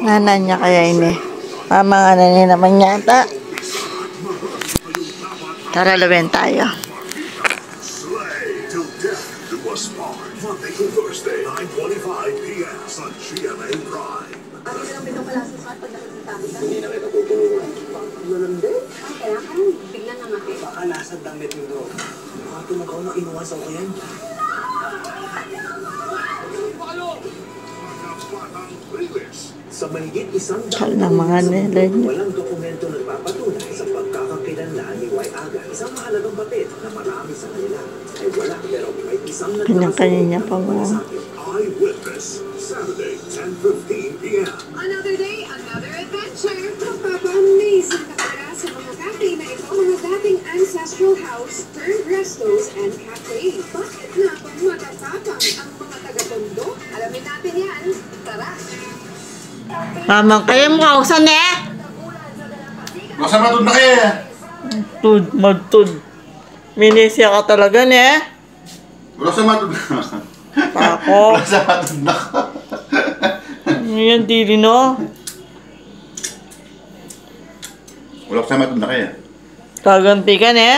Nana niya kaya ini. Mamang ano niya naman yata. Tara, lawin tayo. Thursday, 9:25 p.m. on GMA Prime. Ano lang bitong malasa sa pag nakikita kita? Hindi na kita tutulungan. Malandi? Ay, kaya ka bigla na ngati. Baka nasa damit mo doon. Baka tumagaw na inuwasaw ko yan. Sa mahigit isang Kal ng mga nila niya. walang dokumento nagpapatunay sa pagkakakilanlan ni Y. Aga. Isang mahalagang batid na marami sa kanila ay wala, pero may isang Kanya-kanya pa mo. Eyewitness, Saturday, 10:15 p.m. Another day, another adventure. Mapapa-amaze ang katara sa mga cafe na ito, mga dating ancestral house, turned restos, and cafe. Bakit nga pang matatapang ang mga taga-tondo? Alamin natin yan. Tara! Mamang kayo mo kausan eh. Masa matod na kayo eh. Magtud. Minisya ka talaga ne. Wala sa matod na. Ako. Wala sa matod na. Ano yan, dili no? Wala sa matod na kayo. Kaganti ka ne.